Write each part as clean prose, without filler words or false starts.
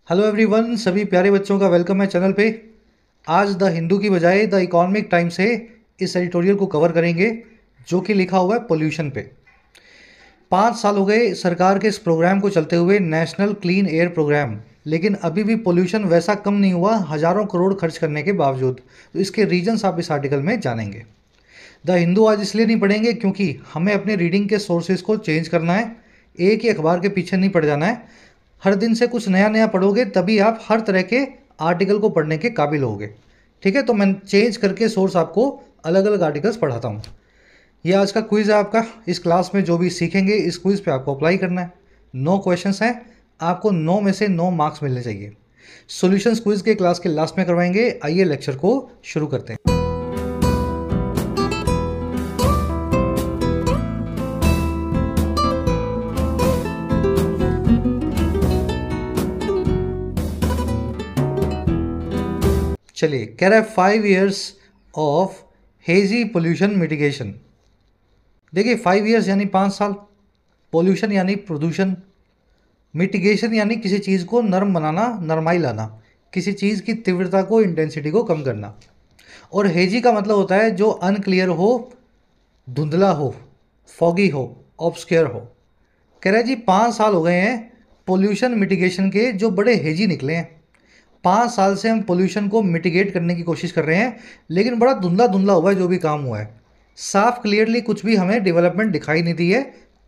Hello everyone, सभी प्यारे बच्चों का वेलकम है चैनल पे। आज द हिंदू की बजाय द इकोनॉमिक टाइम्स से इस एडिटोरियल को कवर करेंगे जो कि लिखा हुआ है पोल्यूशन पे। 5 साल हो गए सरकार के इस प्रोग्राम को चलते हुए, नेशनल क्लीन एयर प्रोग्राम, लेकिन अभी भी पोल्यूशन वैसा कम नहीं हुआ हज़ारों करोड़ खर्च करने के बावजूद। तो इसके रीजंस आप इस आर्टिकल में जानेंगे। द हिंदू आज इसलिए नहीं पढ़ेंगे क्योंकि हमें अपने रीडिंग के सोर्सेज को चेंज करना है। एक ही अखबार के पीछे नहीं पड़ जाना है। हर दिन से कुछ नया नया पढ़ोगे तभी आप हर तरह के आर्टिकल को पढ़ने के काबिल होगे। ठीक है, तो मैं चेंज करके सोर्स आपको अलग अलग आर्टिकल्स पढ़ाता हूँ। ये आज का क्विज़ है आपका। इस क्लास में जो भी सीखेंगे इस क्विज़ पे आपको अप्लाई करना है। 9 क्वेश्चंस हैं, आपको 9 में से 9 मार्क्स मिलने चाहिए। सॉल्यूशंस क्विज़ के क्लास के लास्ट में करवाएंगे। आइए लेक्चर को शुरू करते हैं। चलिए, कह रहा है 5 years of hazy pollution mitigation. देखिए, 5 years यानी 5 साल, पोल्यूशन यानी प्रदूषण, मिटिगेशन यानी किसी चीज़ को नरम बनाना, नरमाई लाना, किसी चीज़ की तीव्रता को, इंटेंसिटी को कम करना। और हेजी का मतलब होता है जो अनक्लियर हो, धुंधला हो, फॉगी हो, ऑब्सक्योर हो। कह रहा है जी 5 साल हो गए हैं पोल्यूशन मिटिगेशन के, जो बड़े हेजी निकले हैं। 5 साल से हम पोल्यूशन को मिटिगेट करने की कोशिश कर रहे हैं, लेकिन बड़ा धुंधला धुंधला हुआ है जो भी काम हुआ है। साफ क्लियरली कुछ भी हमें डेवलपमेंट दिखाई नहीं दी है।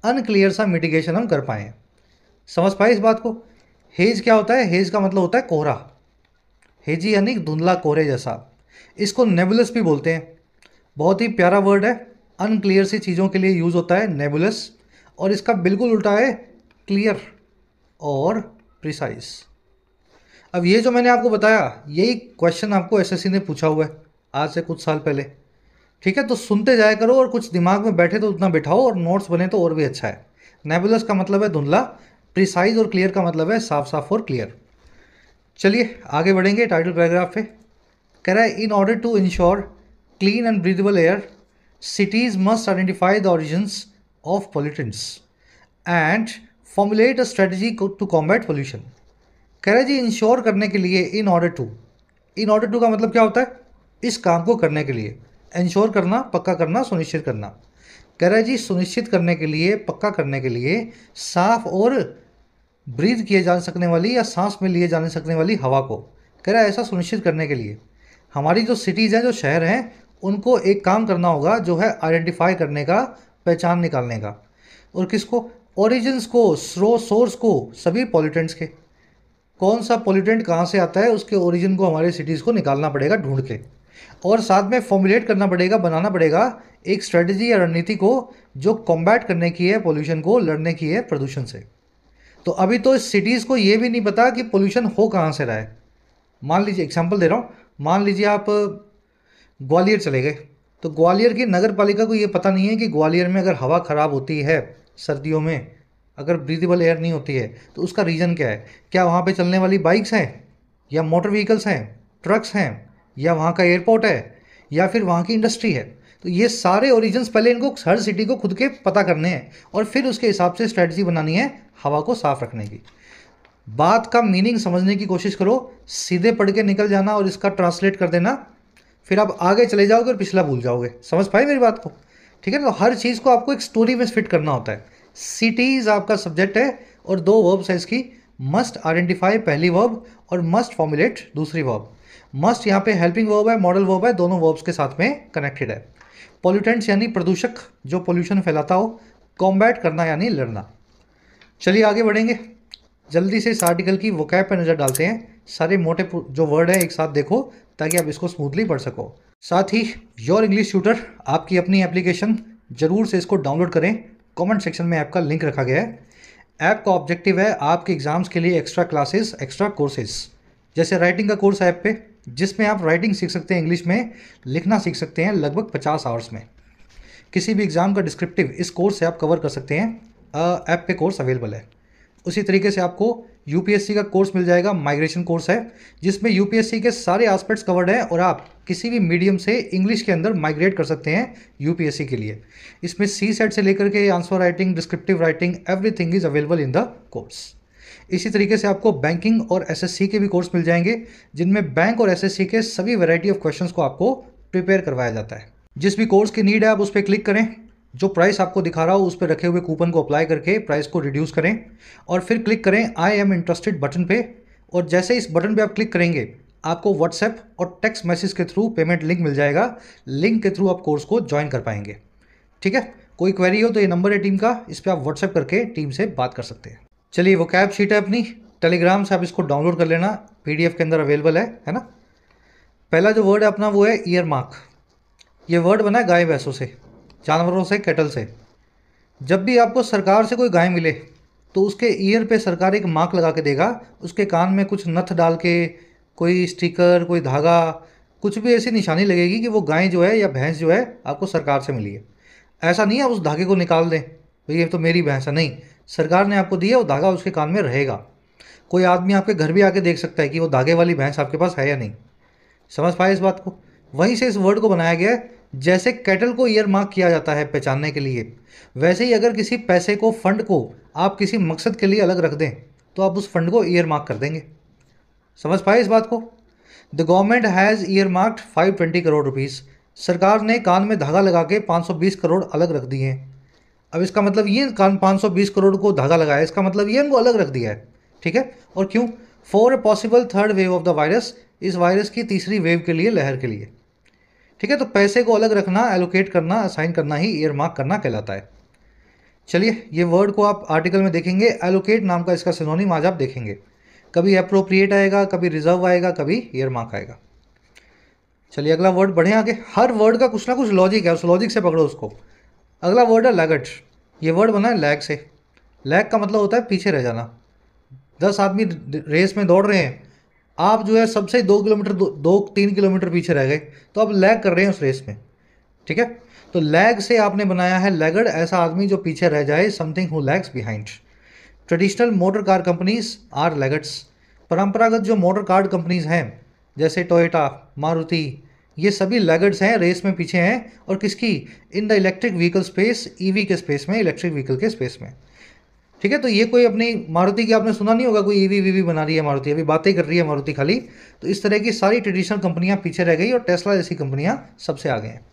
अनक्लियर सा मिटिगेशन हम कर पाए हैं। समझ पाए इस बात को? हेज क्या होता है? हेज का मतलब होता है कोहरा। हेजी यानी धुंधला, कोहरे जैसा। इसको नेबुलस भी बोलते हैं। बहुत ही प्यारा वर्ड है। अनक्लियर सी चीज़ों के लिए यूज़ होता है नेबुलस, और इसका बिल्कुल उल्टा है क्लियर और प्रिसाइज। अब ये जो मैंने आपको बताया, यही क्वेश्चन आपको एसएससी ने पूछा हुआ है आज से कुछ साल पहले। ठीक है, तो सुनते जाया करो, और कुछ दिमाग में बैठे तो उतना बैठाओ, और नोट्स बने तो और भी अच्छा है। नेबुलस का मतलब है धुंधला, प्रिसाइज और क्लियर का मतलब है साफ साफ और क्लियर। चलिए आगे बढ़ेंगे टाइटल पैराग्राफ पे। कह रहा है in order to ensure clean and breathable air, cities must identify the origins of pollutants and formulate a strategy to combat pollution। कह रहा है जी इंश्योर करने के लिए, इन ऑर्डर टू का मतलब क्या होता है? इस काम को करने के लिए। इंश्योर करना, पक्का करना, सुनिश्चित करना। कह रहा है जी सुनिश्चित करने के लिए, पक्का करने के लिए, साफ और ब्रीथ किए जा सकने वाली या सांस में लिए जाने सकने वाली हवा को, कह रहा है ऐसा सुनिश्चित करने के लिए हमारी जो सिटीज़ हैं, जो शहर हैं, उनको एक काम करना होगा जो है आइडेंटिफाई करने का, पहचान निकालने का। और किसको? ओरिजिन्स को, सोर्स को, सभी पॉल्यूटेंट्स के। कौन सा पॉल्यूटेंट कहाँ से आता है, उसके ओरिजिन को हमारे सिटीज़ को निकालना पड़ेगा ढूंढ के। और साथ में फॉर्मुलेट करना पड़ेगा, बनाना पड़ेगा एक स्ट्रेटजी या रणनीति को जो कॉम्बैट करने की है, पॉल्यूशन को लड़ने की है प्रदूषण से। तो अभी तो इस सिटीज़ को ये भी नहीं पता कि पॉल्यूशन हो कहाँ से रहा है। मान लीजिए, एग्जाम्पल दे रहा हूँ, मान लीजिए आप ग्वालियर चले गए, तो ग्वालियर की नगर पालिका को ये पता नहीं है कि ग्वालियर में अगर हवा ख़राब होती है सर्दियों में, अगर ब्रीदेबल एयर नहीं होती है, तो उसका रीज़न क्या है। क्या वहाँ पे चलने वाली बाइक्स हैं, या मोटर व्हीकल्स हैं, ट्रक्स हैं, या वहाँ का एयरपोर्ट है, या फिर वहाँ की इंडस्ट्री है। तो ये सारे ओरिजिन्स पहले इनको, हर सिटी को खुद के पता करने हैं, और फिर उसके हिसाब से स्ट्रेटजी बनानी है हवा को साफ रखने की। बात का मीनिंग समझने की कोशिश करो, सीधे पढ़ के निकल जाना और इसका ट्रांसलेट कर देना, फिर आप आगे चले जाओगे और पिछला भूल जाओगे। समझ पाए मेरी बात को? ठीक है ना? तो हर चीज़ को आपको एक स्टोरी में फिट करना होता है। सिटीज़ आपका सब्जेक्ट है, और 2 वर्ब्स है इसकी। मस्ट आइडेंटिफाई पहली वर्ब, और मस्ट फॉर्मुलेट दूसरी वर्ब। मस्ट यहाँ पे हेल्पिंग वर्ब है, मॉडल वर्ब है, दोनों वर्ब्स के साथ में कनेक्टेड है। पॉल्यूटेंट्स यानी प्रदूषक, जो पोल्यूशन फैलाता हो। कॉम्बैट करना यानी लड़ना। चलिए आगे बढ़ेंगे। जल्दी से इस आर्टिकल की वोकैब पर नज़र डालते हैं। सारे मोटे जो वर्ड हैं एक साथ देखो, ताकि आप इसको स्मूथली पढ़ सको। साथ ही योर इंग्लिश ट्यूटर आपकी अपनी एप्लीकेशन, ज़रूर से इसको डाउनलोड करें। कमेंट सेक्शन में ऐप का लिंक रखा गया है। ऐप का ऑब्जेक्टिव है आपके एग्जाम्स के लिए एक्स्ट्रा क्लासेस, एक्स्ट्रा कोर्सेज। जैसे राइटिंग का कोर्स है ऐप पे, जिसमें आप राइटिंग सीख सकते हैं, इंग्लिश में लिखना सीख सकते हैं लगभग 50 आवर्स में। किसी भी एग्ज़ाम का डिस्क्रिप्टिव इस कोर्स से आप कवर कर सकते हैं। ऐप पे कोर्स अवेलेबल है। उसी तरीके से आपको यूपीएससी का कोर्स मिल जाएगा। माइग्रेशन कोर्स है, जिसमें यूपीएससी के सारे एस्पेक्ट्स कवर्ड हैं, और आप किसी भी मीडियम से इंग्लिश के अंदर माइग्रेट कर सकते हैं यूपीएससी के लिए। इसमें सी सेट से लेकर के answer writing, descriptive writing, everything is available in the course. इसी तरीके से आपको बैंकिंग और एसएससी के भी कोर्स मिल जाएंगे, जिनमें बैंक और एसएससी के सभी वैरायटी ऑफ क्वेश्चंस को आपको प्रिपेयर करवाया जाता है। जिस भी कोर्स की नीड है आप उस पर क्लिक करें, जो प्राइस आपको दिखा रहा हो उस पर रखे हुए कूपन को अप्लाई करके प्राइस को रिड्यूस करें और फिर क्लिक करें आई एम इंटरेस्टेड बटन पे। और जैसे इस बटन पे आप क्लिक करेंगे आपको व्हाट्सएप और टेक्स्ट मैसेज के थ्रू पेमेंट लिंक मिल जाएगा। लिंक के थ्रू आप कोर्स को ज्वाइन कर पाएंगे। ठीक है, कोई क्वेरी हो तो ये नंबर है टीम का, इस पर आप व्हाट्सएप करके टीम से बात कर सकते हैं। चलिए वो कैब शीट है अपनी, टेलीग्राम से आप इसको डाउनलोड कर लेना, पीडीएफ के अंदर अवेलेबल है ना। पहला जो वर्ड है अपना वो है ईयर मार्क। ये वर्ड बना है गाय भैंसों से, जानवरों से, कैटल से। जब भी आपको सरकार से कोई गाय मिले तो उसके ईयर पे सरकार एक मार्क लगा के देगा, उसके कान में कुछ नथ डाल के, कोई स्टिकर, कोई धागा, कुछ भी ऐसी निशानी लगेगी कि वो गाय जो है या भैंस जो है आपको सरकार से मिली है। ऐसा नहीं है आप उस धागे को निकाल दें, भाई ये तो मेरी भैंस है, नहीं, सरकार ने आपको दी है, वो धागा उसके कान में रहेगा। कोई आदमी आपके घर भी आके देख सकता है कि वो धागे वाली भैंस आपके पास है या नहीं। समझ पाए इस बात को? वहीं से इस वर्ड को बनाया गया है। जैसे कैटल को ईयर मार्क किया जाता है पहचानने के लिए, वैसे ही अगर किसी पैसे को, फंड को आप किसी मकसद के लिए अलग रख दें तो आप उस फंड को ईयर मार्क कर देंगे। समझ पाए इस बात को? The government has year marked 520 crore rupees. सरकार ने कान में धागा लगा के 520 करोड़ अलग रख दिए हैं। अब इसका मतलब ये कान 520 करोड़ को धागा लगाया, इसका मतलब ये इनको अलग रख दिया है। ठीक है, और क्यों? For a possible third wave of the virus, इस वायरस की तीसरी वेव के लिए, लहर के लिए। ठीक है, तो पैसे को अलग रखना, एलोकेट करना, असाइन करना ही ईयर मार्क करना कहलाता है। चलिए ये वर्ड को आप आर्टिकल में देखेंगे, एलोकेट नाम का इसका सिनोनिम आज आप देखेंगे। कभी अप्रोप्रिएट आएगा, कभी रिजर्व आएगा, कभी ईयर मार्क आएगा। चलिए अगला वर्ड बढ़े आगे। हर वर्ड का कुछ ना कुछ लॉजिक है, उस लॉजिक से पकड़ो उसको। अगला वर्ड है लैगट। ये वर्ड बना है लैग से। लैग का मतलब होता है पीछे रह जाना। 10 आदमी रेस में दौड़ रहे हैं, आप जो है सबसे 2 किलोमीटर 2-3 किलोमीटर पीछे रह गए, तो आप लैग कर रहे हैं उस रेस में। ठीक है, तो लैग से आपने बनाया है लैगड, ऐसा आदमी जो पीछे रह जाए, something who lags behind. Traditional motor car companies are laggards. परंपरागत जो मोटर कार कंपनीज हैं जैसे टोयोटा, मारुति, ये सभी लैगड्स हैं, रेस में पीछे हैं। और किसकी? In the electric vehicle space, EV के स्पेस में, इलेक्ट्रिक व्हीकल के स्पेस में। ठीक है, तो ये कोई अपनी मारुति की आपने सुना नहीं होगा कोई ईवी वीवी बना रही है मारुति, अभी बातें कर रही है मारुति खाली। तो इस तरह की सारी ट्रेडिशनल कंपनियां पीछे रह गई और टेस्ला जैसी कंपनियां सबसे आगे हैं।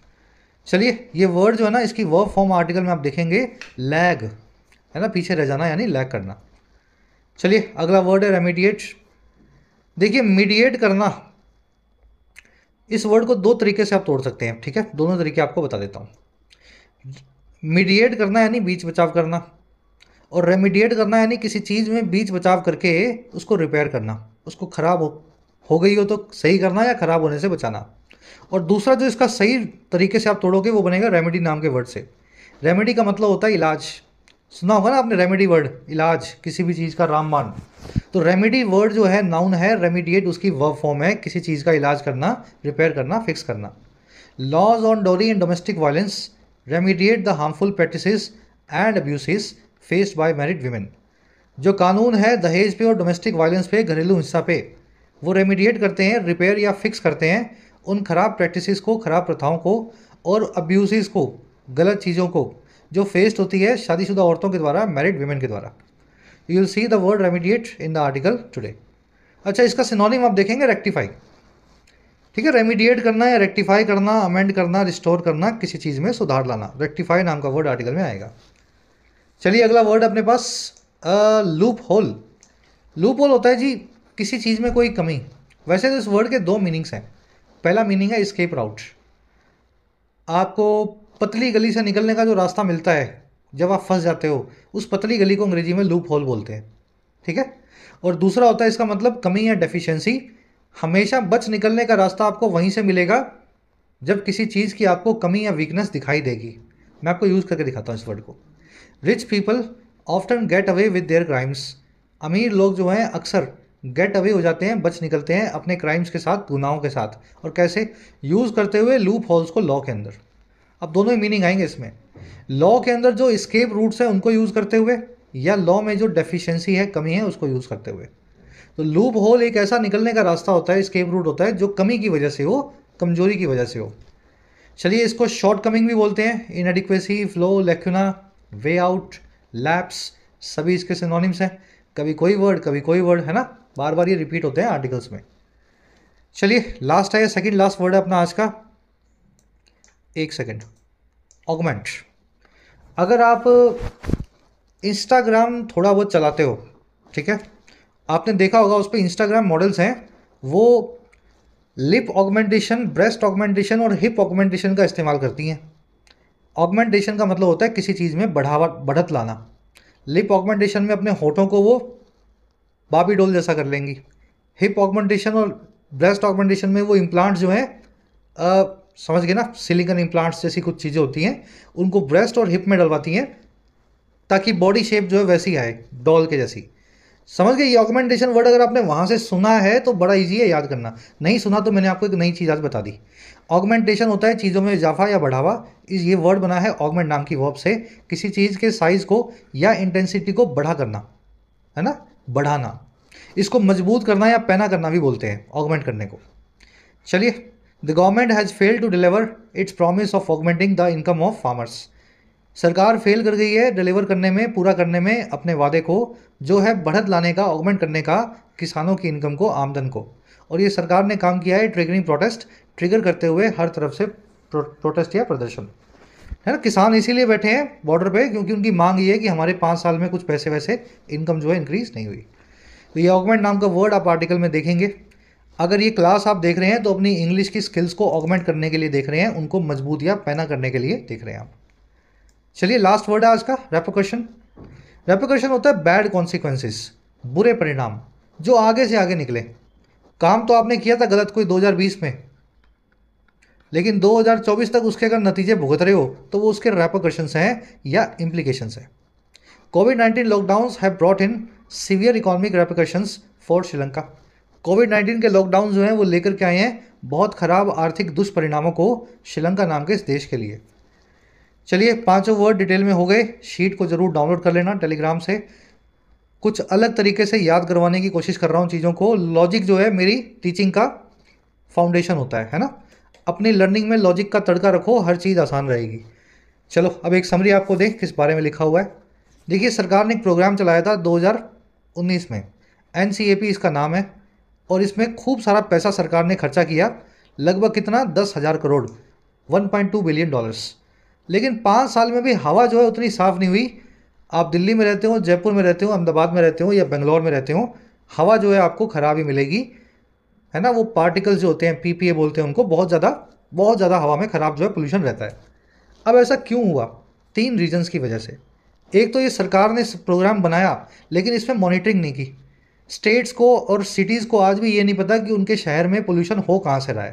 चलिए ये वर्ड जो है ना, इसकी वर्ब फॉर्म आर्टिकल में आप देखेंगे लैग, है ना, पीछे रह जाना यानी लैग करना। चलिए अगला वर्ड है रेमीडिएट। देखिए मीडिएट करना, इस वर्ड को 2 तरीके से आप तोड़ सकते हैं। ठीक है, दोनों तरीके आपको बता देता हूँ। मीडिएट करना यानी बीच बचाव करना, और रेमीडिएट करना यानी किसी चीज़ में बीच बचाव करके उसको रिपेयर करना, उसको ख़राब हो गई हो तो सही करना या ख़राब होने से बचाना। और दूसरा जो इसका सही तरीके से आप तोड़ोगे वो बनेगा रेमेडी नाम के वर्ड से। रेमेडी का मतलब होता है इलाज। सुना होगा ना आपने रेमेडी वर्ड, इलाज, किसी भी चीज़ का रामबाण। तो रेमेडी वर्ड जो है नाउन है, रेमीडिएट उसकी वर्ब फॉर्म है, किसी चीज़ का इलाज करना, रिपेयर करना, फिक्स करना। Laws on dowry and domestic violence remediate the harmful practices and abuses faced by married women. जो कानून है दहेज पे और डोमेस्टिक वायलेंस पे, घरेलू हिंसा पे, वो रेमीडिएट करते हैं, रिपेयर या फिक्स करते हैं उन खराब प्रैक्टिसेस को, खराब प्रथाओं को और अब्यूसेस को, गलत चीज़ों को जो फेस्ड होती है शादीशुदा औरतों के द्वारा, मैरिड वीमेन के द्वारा। You will see the word remediate in the article today. अच्छा, इसका सिनोनिम आप देखेंगे रेक्टिफाई। ठीक है, रेमीडिएट करना या रेक्टिफाई करना, अमेंड करना, रिस्टोर करना, किसी चीज़ में सुधार लाना, रेक्टिफाई नाम का वर्ड आर्टिकल में आएगा। चलिए अगला वर्ड अपने पास लूप होल। लूप होल होता है जी किसी चीज़ में कोई कमी। वैसे तो इस वर्ड के 2 मीनिंग्स हैं। पहला मीनिंग है एस्केप राउट, आपको पतली गली से निकलने का जो रास्ता मिलता है जब आप फंस जाते हो, उस पतली गली को अंग्रेजी में लूप होल बोलते हैं। ठीक है, और दूसरा होता है इसका मतलब कमी या डेफिशिएंसी। हमेशा बच निकलने का रास्ता आपको वहीं से मिलेगा जब किसी चीज़ की आपको कमी या वीकनेस दिखाई देगी। मैं आपको यूज़ करके दिखाता हूँ इस वर्ड को। Rich people often get away with their crimes. अमीर लोग जो हैं अक्सर गेट अवे हो जाते हैं, बच निकलते हैं अपने क्राइम्स के साथ, गुनाहों के साथ। और कैसे? यूज़ करते हुए लूप होल्स को लॉ के अंदर। अब दोनों ही मीनिंग आएंगे इसमें। लॉ के अंदर जो एस्केप रूट्स हैं उनको यूज़ करते हुए, या लॉ में जो डेफिशिएंसी है, कमी है, उसको यूज़ करते हुए। तो लूप होल एक ऐसा निकलने का रास्ता होता है, एस्केप रूट होता है जो कमी की वजह से हो, कमजोरी की वजह से हो। चलिए इसको शॉर्ट कमिंग भी बोलते हैं। Inadequacy, flow, lacuna, way out, lapse, सभी इसके सिनोनिम्स हैं। कभी कोई वर्ड कभी कोई वर्ड, है ना, बार बार ये रिपीट होते हैं आर्टिकल्स में। चलिए लास्ट है, सेकंड लास्ट वर्ड है अपना आज का, एक सेकंड, ऑगमेंट। अगर आप इंस्टाग्राम थोड़ा बहुत चलाते हो, ठीक है, आपने देखा होगा उस पर इंस्टाग्राम मॉडल्स हैं, वो लिप ऑगमेंटेशन, ब्रेस्ट ऑगमेंटेशन और हिप ऑगमेंटेशन का इस्तेमाल करती हैं। ऑगमेंटेशन का मतलब होता है किसी चीज़ में बढ़त लाना। लिप ऑगमेंटेशन में अपने होठों को वो बाबी डोल जैसा कर लेंगी। हिप ऑगमेंटेशन और ब्रेस्ट ऑगमेंटेशन में वो इम्प्लांट्स जो हैं, समझ गए ना, सिलिकॉन इम्प्लांट्स जैसी कुछ चीज़ें होती हैं, उनको ब्रेस्ट और हिप में डलवाती हैं ताकि बॉडी शेप जो है वैसी आए, डॉल के जैसी। समझ गए? ये ऑगमेंटेशन वर्ड अगर आपने वहाँ से सुना है तो बड़ा इजी है याद करना, नहीं सुना तो मैंने आपको एक नई चीज़ आज बता दी। ऑगमेंटेशन होता है चीज़ों में इजाफा या बढ़ावा। ये वर्ड बना है ऑगमेंट नाम की वर्ब से, किसी चीज़ के साइज़ को या इंटेंसिटी को बढ़ा करना, है ना, बढ़ाना। इसको मजबूत करना या पैना करना भी बोलते हैं ऑगमेंट करने को। चलिए, the government has failed to deliver its promise of augmenting the income of farmers. सरकार फेल कर गई है डिलीवर करने में, पूरा करने में अपने वादे को, जो है बढ़त लाने का, ऑगमेंट करने का किसानों की इनकम को, आमदन को। और ये सरकार ने काम किया है ट्रिगरिंग प्रोटेस्ट, ट्रिगर करते हुए हर तरफ से प्रोटेस्ट या प्रदर्शन, है ना। किसान इसीलिए बैठे हैं बॉर्डर पे क्योंकि उनकी मांग ये है कि हमारे 5 साल में कुछ पैसे वैसे इनकम जो है इंक्रीज नहीं हुई। तो ये ऑगमेंट नाम का वर्ड आप आर्टिकल में देखेंगे। अगर ये क्लास आप देख रहे हैं तो अपनी इंग्लिश की स्किल्स को ऑगमेंट करने के लिए देख रहे हैं, उनको मजबूत या पैना करने के लिए देख रहे हैं आप। चलिए लास्ट वर्ड है आज का, रेपोकशन। रेपोकशन होता है बैड कॉन्सिक्वेंसेस, बुरे परिणाम जो आगे से आगे निकले। काम तो आपने किया था गलत कोई 2020 में, लेकिन 2024 तक उसके अगर नतीजे भुगत रहे हो तो वो उसके रेपोकशंस हैं या इम्प्लीकेशंस हैं। कोविड-19 lockdowns have brought in severe economic repercussions for Sri Lanka. कोविड-19 के लॉकडाउन जो हैं वो लेकर के आए हैं बहुत खराब आर्थिक दुष्परिणामों को श्रीलंका नाम के इस देश के लिए। चलिए 5 वर्ड डिटेल में हो गए, शीट को ज़रूर डाउनलोड कर लेना टेलीग्राम से। कुछ अलग तरीके से याद करवाने की कोशिश कर रहा हूँ चीज़ों को। लॉजिक जो है मेरी टीचिंग का फाउंडेशन होता है ना। अपनी लर्निंग में लॉजिक का तड़का रखो, हर चीज़ आसान रहेगी। चलो अब एक समरी आपको देख किस बारे में लिखा हुआ है। देखिए, सरकार ने एक प्रोग्राम चलाया था 2019 में, NCAP इसका नाम है, और इसमें खूब सारा पैसा सरकार ने खर्चा किया, लगभग कितना, 10,000 करोड़, $1.2 बिलियन। लेकिन 5 साल में भी हवा जो है उतनी साफ़ नहीं हुई। आप दिल्ली में रहते हो, जयपुर में रहते हो, अहमदाबाद में रहते हो या बेंगलोर में रहते हो, हवा जो है आपको ख़राब ही मिलेगी, है ना। वो पार्टिकल्स जो होते हैं, PPA बोलते हैं उनको, बहुत ज़्यादा हवा में ख़राब जो है पोल्यूशन रहता है। अब ऐसा क्यों हुआ? 3 रीजन्स की वजह से। एक तो ये सरकार ने प्रोग्राम बनाया लेकिन इसमें मॉनिटरिंग नहीं की। स्टेट्स को और सिटीज़ को आज भी ये नहीं पता कि उनके शहर में पोल्यूशन हो कहाँ से रहा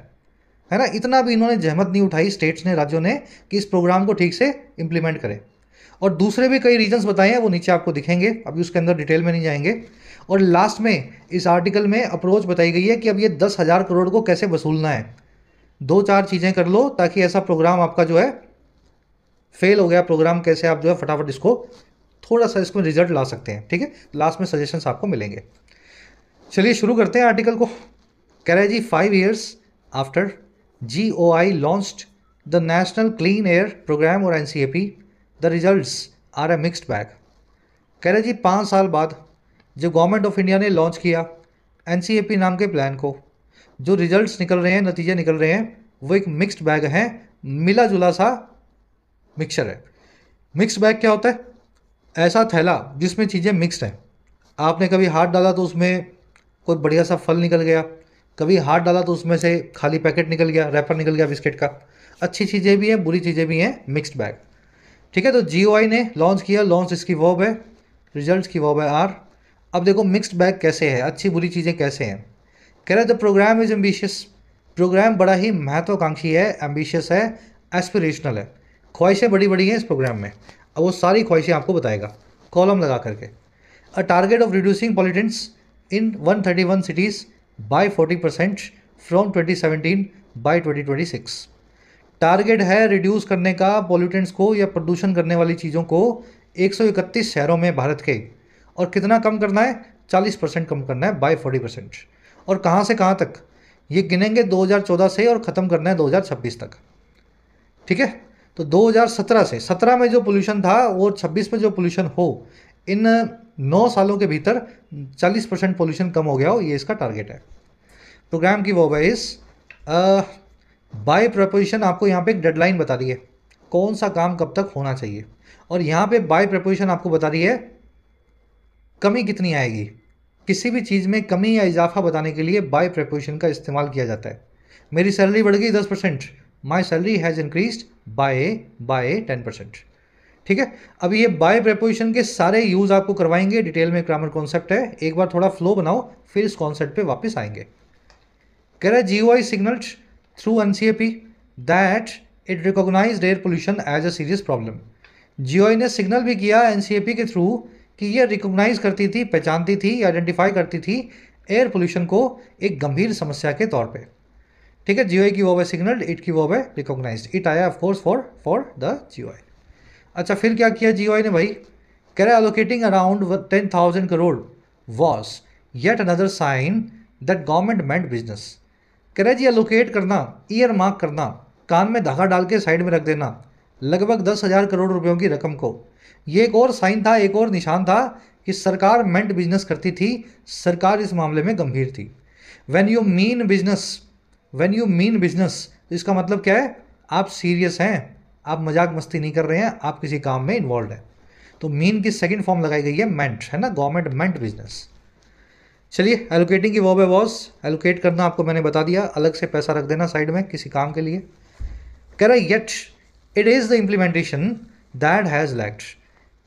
है ना। इतना भी इन्होंने जहमत नहीं उठाई स्टेट्स ने, राज्यों ने, कि इस प्रोग्राम को ठीक से इम्प्लीमेंट करें। और दूसरे भी कई रीजंस बताए हैं, वो नीचे आपको दिखेंगे, अभी उसके अंदर डिटेल में नहीं जाएंगे। और लास्ट में इस आर्टिकल में अप्रोच बताई गई है कि अब ये 10,000 करोड़ को कैसे वसूलना है। 2-4 चीज़ें कर लो ताकि ऐसा प्रोग्राम आपका जो है फेल हो गया प्रोग्राम, कैसे आप जो है फटाफट इसको थोड़ा सा इसमें रिजल्ट ला सकते हैं। ठीक है, लास्ट में सजेशंस आपको मिलेंगे। चलिए शुरू करते हैं आर्टिकल को। कह रहा है जी, 5 years after GOI launched the National Clean Air Program और NCAP, the results are a mixed bag। कह रहे जी 5 साल बाद जब गवर्नमेंट ऑफ इंडिया ने लॉन्च किया NCAP नाम के प्लान को, जो रिजल्ट्स निकल रहे हैं, नतीजे निकल रहे हैं, वो एक मिक्स्ड बैग है, मिला जुला सा मिक्सचर है। मिक्स्ड बैग क्या होता है? ऐसा थैला जिसमें चीज़ें मिक्स्ड हैं। आपने कभी हाथ डाला तो उसमें कोई बढ़िया सा फल निकल गया, कभी हाथ डाला तो उसमें से खाली पैकेट निकल गया, रैपर निकल गया बिस्किट का। अच्छी चीज़ें भी हैं, बुरी चीज़ें भी हैं, मिक्स्ड बैग। ठीक है, तो GOI ने लॉन्च किया, लॉन्च इसकी वर्ब है, रिजल्ट्स की वर्ब है आर। अब देखो मिक्स्ड बैग कैसे है, अच्छी बुरी चीज़ें कैसे हैं। कह रहे the programme is ambitious. Programme बड़ा ही महत्वाकांक्षी है, एम्बिशियस है, एस्पिरेशनल है। ख्वाहिशें बड़ी बड़ी हैं इस प्रोग्राम में। अब वो सारी ख्वाहिशें आपको बताएगा कॉलम लगा करके। A target of reducing pollutants in 131 cities by 40% from 2017 by 2026। Target है रिड्यूस करने का पॉल्यूटेंट्स को या प्रदूषण करने वाली चीज़ों को 131 शहरों में भारत के। और कितना कम करना है? 40% कम करना है, बाय 40%। और कहाँ से कहाँ तक? ये गिनेंगे 2014 से और ख़त्म करना है 2026 तक। ठीक है, तो 2017 से 17 में जो पोल्यूशन था वो 26 में जो पोल्यूशन हो, इन 9 सालों के भीतर 40% पोल्यूशन कम हो गया हो, ये इसका टारगेट है। प्रोग्राम की वो है इस बाय प्रपोजिशन आपको यहाँ पे एक डेडलाइन बता रही है कौन सा काम कब तक होना चाहिए, और यहाँ पे बाय प्रपोजिशन आपको बता रही है कमी कितनी आएगी। किसी भी चीज़ में कमी या इजाफा बताने के लिए बाय प्रपोजिशन का इस्तेमाल किया जाता है। मेरी सैलरी बढ़ गई 10%, my salary has increased by 10%। ठीक है, अब ये बाय प्रपोजिशन के सारे यूज आपको करवाएंगे, डिटेल में ग्रामर कॉन्सेप्ट है, एक बार थोड़ा फ्लो बनाओ फिर इस कॉन्सेप्ट पे वापस आएंगे। कह रहा है GOI signalled through NCAP that it recognised air pollution as a serious problem. GOI ने सिग्नल भी किया एनसीएपी के थ्रू कि ये रिकॉग्नाइज करती थी, पहचानती थी, आइडेंटिफाई करती थी एयर पोल्यूशन को एक गंभीर समस्या के तौर पे। ठीक है, जीओआई की वो है सिग्नल्ड, इट की वो है रिकॉग्नाइज्ड, इट आया of course for the GOI. अच्छा, फिर क्या किया जीओआई ने भाई? कह रहा है allocating around 10,000 crore was yet another sign that government meant business. कह रहा है जी एलोकेट करना, ईयर मार्क करना, कान में धागा डाल के साइड में रख देना लगभग 10,000 करोड़ रुपयों की रकम को, ये एक और साइन था, एक और निशान था कि सरकार मेंट बिजनेस करती थी, सरकार इस मामले में गंभीर थी। व्हेन यू मीन बिजनेस, इसका मतलब क्या है? आप सीरियस हैं, आप मजाक मस्ती नहीं कर रहे हैं, आप किसी काम में इन्वॉल्व है। तो मीन की सेकंड फॉर्म लगाई गई है मेंट, है ना, गवर्नमेंट मेंट बिजनेस। चलिए, एलोकेटिंग की वर्ब है वॉज, एलोकेट करना आपको मैंने बता दिया, अलग से पैसा रख देना साइड में किसी काम के लिए। कह रहा है yet it is the implementation that has lacked.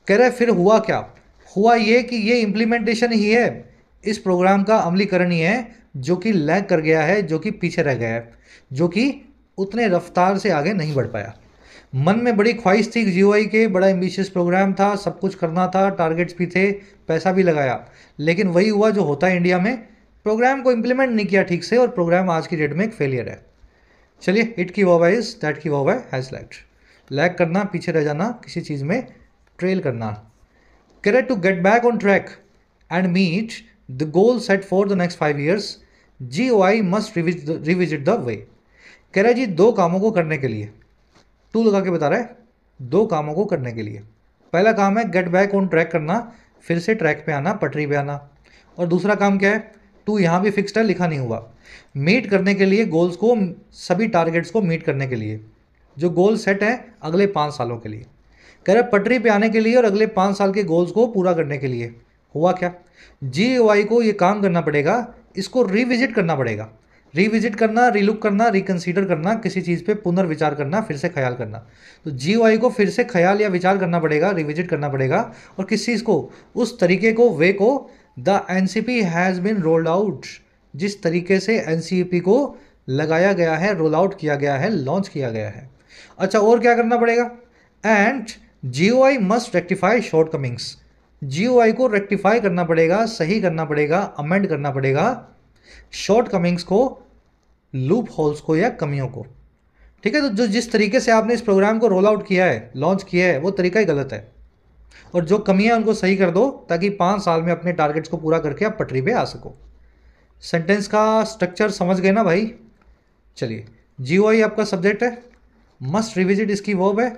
कह रहा है फिर हुआ क्या? हुआ ये कि ये इम्प्लीमेंटेशन ही है, इस प्रोग्राम का अमलीकरण ही है जो कि लैग कर गया है, जो कि पीछे रह गया है, जो कि उतने रफ्तार से आगे नहीं बढ़ पाया। मन में बड़ी ख्वाहिश थी जीओआई के, बड़ा एम्बिशियस प्रोग्राम था, सब कुछ करना था, टारगेट्स भी थे, पैसा भी लगाया, लेकिन वही हुआ जो होता है इंडिया में, प्रोग्राम को इम्प्लीमेंट नहीं किया ठीक से और प्रोग्राम आज की डेट में एक फेलियर है। चलिए, इट की वर्ब है इज, दैट की वर्ब है हैज़ लैग्ड। लैग करना, पीछे रह जाना, किसी चीज़ में ट्रेल करना। कह रहे to get back on track and meet the goal set for the next 5 years GOI must revisit the way. कह रहा है जी दो कामों को करने के लिए, टू लगा के बता रहा है, दो कामों को करने के लिए। पहला काम है गेट बैक ऑन ट्रैक करना, फिर से ट्रैक पे आना, पटरी पे आना, और दूसरा काम क्या है? टू यहाँ भी फिक्स्ड है, लिखा नहीं हुआ, मीट करने के लिए, गोल्स को, सभी टारगेट्स को मीट करने के लिए, जो गोल सेट है अगले 5 सालों के लिए। कह रहे पटरी पे आने के लिए और अगले 5 साल के गोल्स को पूरा करने के लिए। हुआ क्या? जीओआई को ये काम करना पड़ेगा, इसको रिविजिट करना पड़ेगा। रिविजिट करना, रिलुक करना, रिकंसीडर करना, किसी चीज़ पे पुनर्विचार करना, फिर से ख्याल करना। तो जीओआई को फिर से ख्याल या विचार करना पड़ेगा, रिविजिट करना पड़ेगा, और किस चीज़ को? उस तरीके को, वे को, the NCP has been rolled out, जिस तरीके से एनसीपी को लगाया गया है, रोल आउट किया गया है, लॉन्च किया गया है। अच्छा, और क्या करना पड़ेगा? And GOI must rectify shortcomings, GOI को रेक्टिफाई करना पड़ेगा, सही करना पड़ेगा, अमेंड करना पड़ेगा शॉर्ट कमिंग्स को, लूप होल्स को या कमियों को। ठीक है, तो जो जिस तरीके से आपने इस प्रोग्राम को रोल आउट किया है, लॉन्च किया है, वो तरीका ही गलत है, और जो कमियां उनको सही कर दो ताकि 5 साल में अपने टारगेट्स को पूरा करके आप पटरी पे आ सको। सेंटेंस का स्ट्रक्चर समझ गए ना भाई? चलिए, जीओआई आपका सब्जेक्ट है, मस्ट रिविजिट इसकी वर्ब है,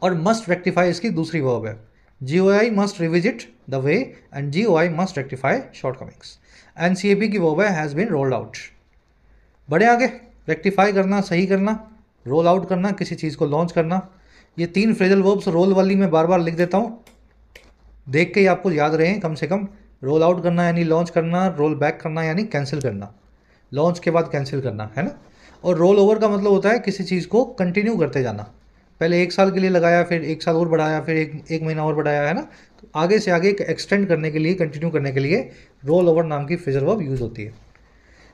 और मस्ट रेक्टिफाई इसकी दूसरी वर्ब है। GOI must revisit the way and GOI must rectify shortcomings. NCAP की वर्ब है हैज़ बीन रोल्ड आउट। बढ़े आगे, रेक्टिफाई करना, सही करना, रोल आउट करना, किसी चीज़ को लॉन्च करना। ये 3 फ्रेजल वर्ब्स रोल वाली मैं बार बार लिख देता हूँ, देख के ही आपको याद रहे कम से कम। रोल आउट करना यानी लॉन्च करना, रोल बैक करना यानी कैंसिल करना, लॉन्च के बाद कैंसिल करना, है ना। और रोल ओवर का मतलब होता है किसी चीज़ को कंटिन्यू करते जाना, पहले 1 साल के लिए लगाया, फिर 1 साल और बढ़ाया, फिर एक महीना और बढ़ाया, है ना। तो आगे से आगे एक्सटेंड करने के लिए, कंटिन्यू करने के लिए रोल ओवर नाम की फ्रेजल वर्ब यूज़ होती है।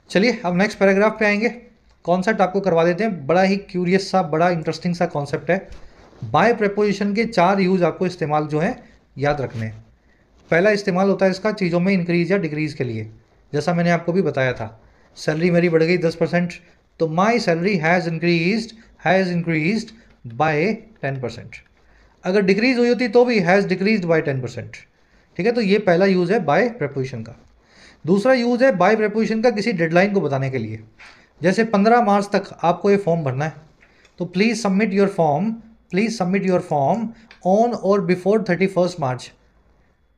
चलिए, अब नेक्स्ट पैराग्राफ पे आएंगे। कॉन्सेप्ट आपको करवा देते हैं, बड़ा ही क्यूरियस सा, बड़ा इंटरेस्टिंग सा कॉन्सेप्ट है। बाय प्रेपोजिशन के 4 यूज़ आपको इस्तेमाल जो है याद रखने हैं। पहला इस्तेमाल होता है इसका चीज़ों में इंक्रीज़ या डिक्रीज़ के लिए, जैसा मैंने आपको भी बताया था। सैलरी मेरी बढ़ गई 10%, तो my salary has increased by 10%। अगर डिक्रीज़ हुई होती तो भी हैज़ डिक्रीज्ड बाय 10%। ठीक है, तो ये पहला यूज़ है बाय प्रेपोजिशन का। दूसरा यूज़ है बाय प्रेपोजिशन का किसी डेडलाइन को बताने के लिए, जैसे 15 मार्च तक आपको ये फॉर्म भरना है, तो please submit your form on और बिफोर 31 मार्च।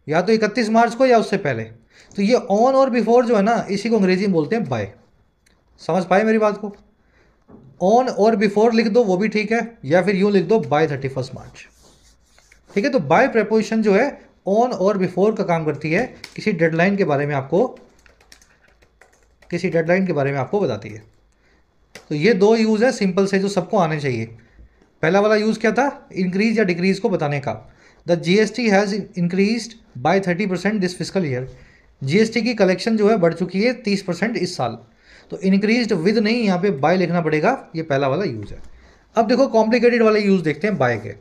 या तो 31 मार्च को या उससे पहले। तो ये ऑन और बिफोर जो है ना, इसी को अंग्रेजी में बोलते हैं बाय। समझ पाए मेरी बात को? ऑन और बिफोर लिख दो वो भी ठीक है, या फिर यूं लिख दो बाय 31 मार्च। ठीक है, तो बाय प्रेपोजिशन जो है ऑन और बिफोर का काम करती है, किसी डेडलाइन के बारे में आपको बताती है। तो ये दो यूज़ है सिंपल से जो सबको आने चाहिए। पहला वाला यूज़ क्या था? इंक्रीज या डिक्रीज को बताने का। The GST has increased by 30% this physical year. GST की कलेक्शन जो है बढ़ चुकी है 30% इस साल। तो इंक्रीज्ड विद नहीं, यहाँ पे बाय लिखना पड़ेगा। ये पहला वाला यूज़ है। अब देखो कॉम्प्लिकेटेड वाले यूज़ देखते हैं बाय के।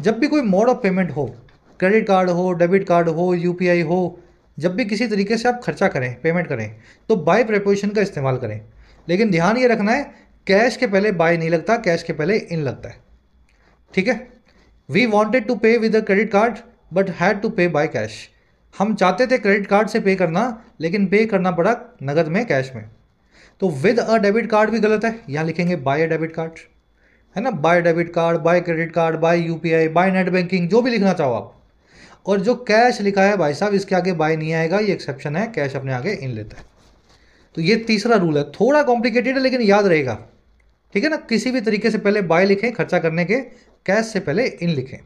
जब भी कोई मोड ऑफ पेमेंट हो, क्रेडिट कार्ड हो, डेबिट कार्ड हो, यूपीआई हो, जब भी किसी तरीके से आप खर्चा करें, पेमेंट करें, तो बाय प्रेपोजिशन का इस्तेमाल करें। लेकिन ध्यान ये रखना है, कैश के पहले बाय नहीं लगता, कैश के पहले इन लगता है। ठीक है, we wanted to pay with a credit card but had to pay by cash. हम चाहते थे क्रेडिट कार्ड से पे करना, लेकिन पे करना पड़ा नगद में, कैश में। तो विद अ डेबिट कार्ड भी गलत है, यहाँ लिखेंगे बाय अ डेबिट कार्ड, है ना। By debit card, by credit card, by UPI, by net banking, जो भी लिखना चाहो आप। और जो कैश लिखा है भाई साहब, इसके आगे बाय नहीं आएगा, ये एक्सेप्शन है, कैश अपने आगे इन लेता है। तो ये तीसरा रूल है, थोड़ा कॉम्प्लिकेटेड है लेकिन याद रहेगा। ठीक है ना, किसी भी तरीके से पहले बाय लिखें खर्चा करने के, कैश से पहले इन लिखें।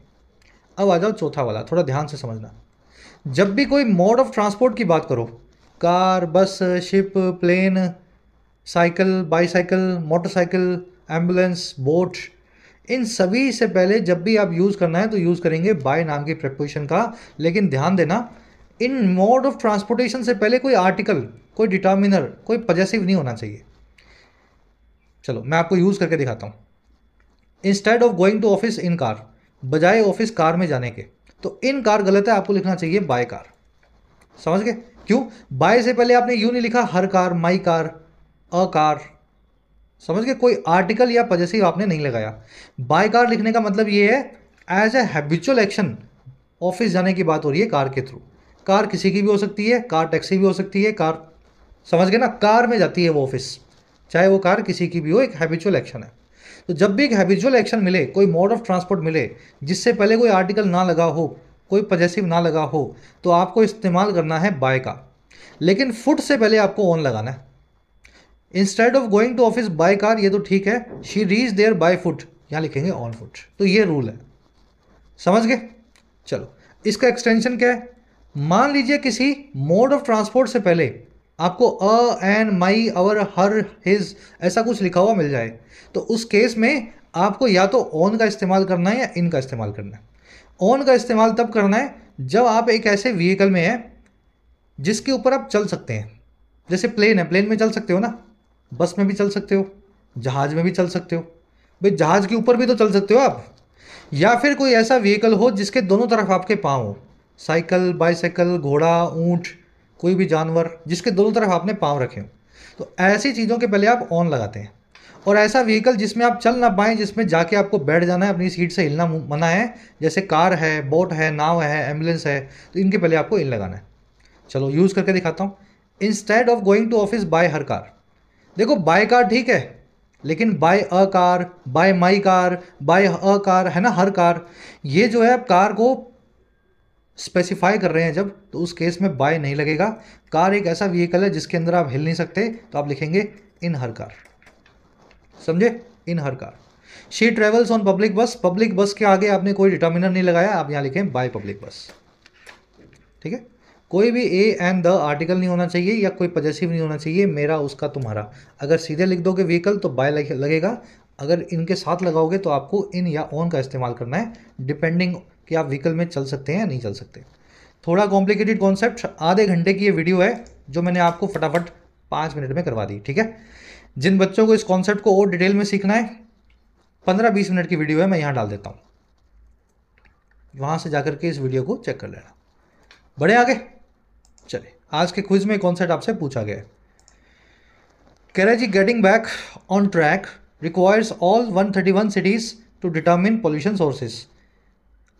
अब आ जाओ चौथा वाला, थोड़ा ध्यान से समझना। जब भी कोई मोड ऑफ ट्रांसपोर्ट की बात करो, car, bus, ship, plane, cycle, bicycle, motorcycle, ambulance, boat, इन सभी से पहले जब भी आप यूज़ करना है तो यूज़ करेंगे बाय नाम की प्रेपोजिशन का। लेकिन ध्यान देना, इन मोड ऑफ ट्रांसपोर्टेशन से पहले कोई आर्टिकल, कोई डिटर्मिनर, कोई पजेसिव नहीं होना चाहिए। चलो मैं आपको यूज़ करके दिखाता हूँ। Instead of going to office in car, बजाय ऑफिस कार में जाने के, तो इन कार गलत है, आपको लिखना चाहिए बाय कार। समझ गए? क्यों? बाय से पहले आपने यूँ नहीं लिखा her car, my car, a car. समझ गए? कोई आर्टिकल या पजेसिव आपने नहीं लगाया। बाय कार लिखने का मतलब ये है, as a habitual action office जाने की बात हो रही है कार के थ्रू। कार किसी की भी हो सकती है, कार टैक्सी भी हो सकती है, कार, समझ गए ना, कार में जाती है वो ऑफिस, चाहे वो कार किसी की भी हो, एक हैबिचुअल एक्शन है। तो जब भी एक हैबिचुअल एक्शन मिले, कोई मोड ऑफ ट्रांसपोर्ट मिले जिससे पहले कोई आर्टिकल ना लगा हो, कोई पजेसिव ना लगा हो, तो आपको इस्तेमाल करना है बाय का। लेकिन फुट से पहले आपको ऑन लगाना है। Instead of going to office by car, ये तो ठीक है, she reach there by foot, यहाँ लिखेंगे ऑन फुट। तो ये रूल है, समझ गए? चलो इसका एक्सटेंशन क्या है? मान लीजिए किसी मोड ऑफ ट्रांसपोर्ट से पहले आपको अ, एन, माई, अवर, हर, हिज ऐसा कुछ लिखा हुआ मिल जाए, तो उस केस में आपको या तो ऑन का इस्तेमाल करना है या इन का इस्तेमाल करना है। ऑन का इस्तेमाल तब करना है जब आप एक ऐसे व्हीकल में हैं जिसके ऊपर आप चल सकते हैं। जैसे प्लेन है, प्लेन में चल सकते हो ना, बस में भी चल सकते हो, जहाज़ में भी चल सकते हो। भाई जहाज़ के ऊपर भी तो चल सकते हो आप। या फिर कोई ऐसा व्हीकल हो जिसके दोनों तरफ आपके पाँव हो, साइकिल, बाईसाइकिल, घोड़ा, ऊँट, कोई भी जानवर जिसके दोनों तरफ आपने पाँव रखे हो, तो ऐसी चीज़ों के पहले आप ऑन लगाते हैं। और ऐसा व्हीकल जिसमें आप चल ना पाएँ, जिसमें जाके आपको बैठ जाना है, अपनी सीट से हिलना मना है, जैसे कार है, बोट है, नाव है, एम्बुलेंस है, तो इनके पहले आपको इन लगाना है। चलो यूज़ करके दिखाता हूँ। Instead of going to office by her car, देखो बाय कार ठीक है, लेकिन by a car, by my car, by a car, है ना, हर कार, ये जो है आप कार को स्पेसिफाई कर रहे हैं जब, तो उस केस में बाय नहीं लगेगा। कार एक ऐसा व्हीकल है जिसके अंदर आप हिल नहीं सकते, तो आप लिखेंगे इन हर कार। समझे? In her car. She travels on public bus, public bus के आगे आपने कोई डिटर्मिनर नहीं लगाया, आप यहाँ लिखें बाय पब्लिक बस। ठीक है, कोई भी ए एंड द आर्टिकल नहीं होना चाहिए या कोई पजेसिव नहीं होना चाहिए, मेरा, उसका, तुम्हारा। अगर सीधे लिख दोगे व्हीकल तो बाय लगेगा, अगर इनके साथ लगाओगे तो आपको इन या ऑन का इस्तेमाल करना है, डिपेंडिंग कि आप व्हीकल में चल सकते हैं या नहीं चल सकते। थोड़ा कॉम्प्लिकेटेड कॉन्सेप्ट, आधे घंटे की ये वीडियो है जो मैंने आपको फटाफट 5 मिनट में करवा दी। ठीक है, जिन बच्चों को इस कॉन्सेप्ट को और डिटेल में सीखना है, 15-20 मिनट की वीडियो है, मैं यहाँ डाल देता हूँ, वहाँ से जाकर के इस वीडियो को चेक कर लेना। बढ़े आगे? चले, आज के क्विज में कॉन्सेप्ट आपसे पूछा गया है। कह रहा है जी, getting back on track requires all 131 cities to determine pollution sources.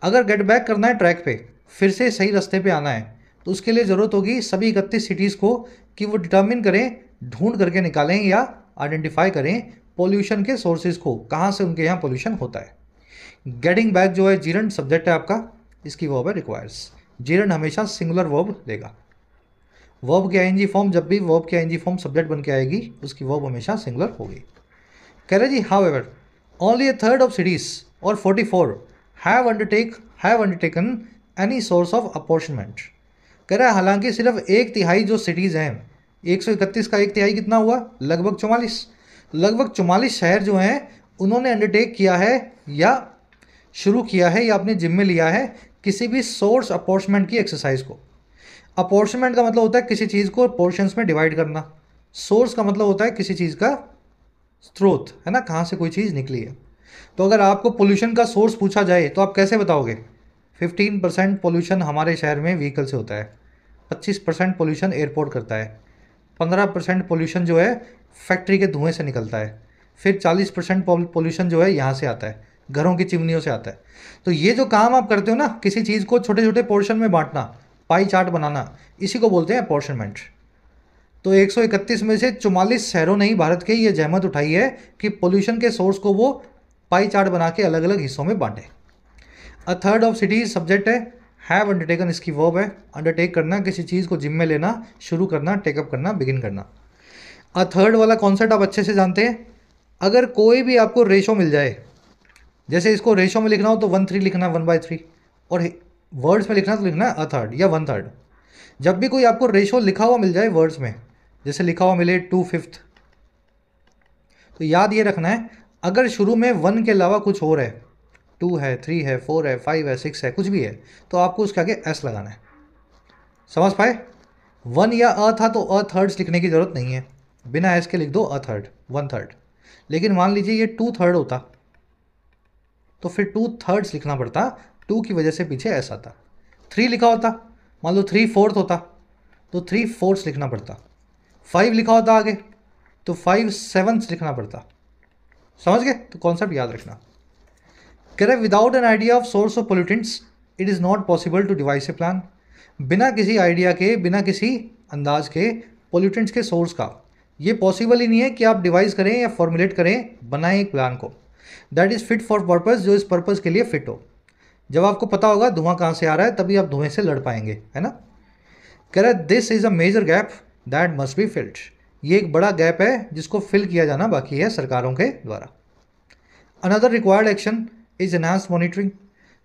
अगर गेट बैक करना है ट्रैक पे, फिर से सही रास्ते पे आना है, तो उसके लिए ज़रूरत होगी सभी 31 सिटीज़ को कि वो डिटर्मिन करें, ढूंढ करके निकालें या आइडेंटिफाई करें पोल्यूशन के सोर्सेज को, कहाँ से उनके यहाँ पोल्यूशन होता है। गेटिंग बैक जो है जीरंट सब्जेक्ट है आपका, इसकी वो है रिक्वायर्स। जेरंड हमेशा सिंगुलर वर्ब देगा। वर्ब की आईएनजी फॉर्म, जब भी वर्ब की आईएनजी फॉर्म सब्जेक्ट बन के आएगी उसकी वर्ब हमेशा सिंगुलर होगी। कह रहे जी however only a third of cities और 44 have undertaken any source of apportionment. कह रहा है हालांकि सिर्फ 1/3 जो सिटीज़ हैं, 131 का 1/3 कितना हुआ, लगभग 44, लगभग 44 शहर जो हैं उन्होंने अंडरटेक किया है या शुरू किया है या अपने जिम्मे लिया है किसी भी सोर्स अपॉर्चनमेंट की एक्सरसाइज को। अपॉर्चनमेंट का मतलब होता है किसी चीज़ को पोर्शंस में डिवाइड करना, सोर्स का मतलब होता है किसी चीज़ का स्रोत, है ना, कहाँ से कोई चीज़ निकली है। तो अगर आपको पोल्यूशन का सोर्स पूछा जाए तो आप कैसे बताओगे? 15% पोल्यूशन हमारे शहर में व्हीकल से होता है, 25% पोल्यूशन एयरपोर्ट करता है, 15% पोल्यूशन जो है फैक्ट्री के धुएं से निकलता है, फिर 40% पोल्यूशन जो है यहाँ से आता है, घरों की चिमनियों से आता है। तो ये जो काम आप करते हो ना, किसी चीज़ को छोटे छोटे पोर्शन में बांटना, पाई चार्ट बनाना, इसी को बोलते हैं अपॉर्चनमेंट। तो 131 में से 44 शहरों ने ही भारत के ये जहमत उठाई है कि पोल्यूशन के सोर्स को वो पाई चार्ट बना के अलग अलग हिस्सों में बांटे। अ थर्ड ऑफ सिटीज सब्जेक्ट है, हैव अंडरटेकन इसकी वर्ब है, अंडरटेक करना, किसी चीज़ को जिम्मे लेना, शुरू करना, टेकअप करना, बिगिन करना। अ थर्ड वाला कॉन्सेप्ट आप अच्छे से जानते हैं। अगर कोई भी आपको रेशो मिल जाए, जैसे इसको रेशो में लिखना हो तो 1/3 लिखना, 1/3, और वर्ड्स में लिखना तो लिखना है अ थर्ड या 1/3। जब भी कोई आपको रेशो लिखा हुआ मिल जाए वर्ड्स में, जैसे लिखा हुआ मिले 2/5, तो याद ये रखना है अगर शुरू में 1 के अलावा कुछ और है, 2 है, 3 है, 4 है, 5 है, 6 है, कुछ भी है, तो आपको उसके आगे एस लगाना है। समझ पाए? 1 या अ था तो अ थर्ड्स लिखने की ज़रूरत नहीं है, बिना एस के लिख दो अ थर्ड, 1/3। लेकिन मान लीजिए ये 2/3 होता तो फिर 2/3 लिखना पड़ता, 2 की वजह से पीछे एस आता। 3 लिखा होता, मान लो 3/4 होता तो 3/4 लिखना पड़ता। 5 लिखा होता आगे तो 5/7 लिखना पड़ता। समझ गए? तो कॉन्सेप्ट याद रखना। कह रहे without an idea of source of pollutants it is not possible to devise a plan. बिना किसी आइडिया के, बिना किसी अंदाज के पोल्यूटेंट्स के सोर्स का ये पॉसिबल ही नहीं है कि आप डिवाइस करें या फॉर्मुलेट करें, बनाएं एक प्लान को that is fit for purpose, जो इस पर्पस के लिए फिट हो। जब आपको पता होगा धुआं कहाँ से आ रहा है तभी आप धुएं से लड़ पाएंगे, है ना। कह रहा है this is a major gap that must be filled. ये एक बड़ा गैप है जिसको फिल किया जाना बाकी है सरकारों के द्वारा। Another required action is enhance monitoring.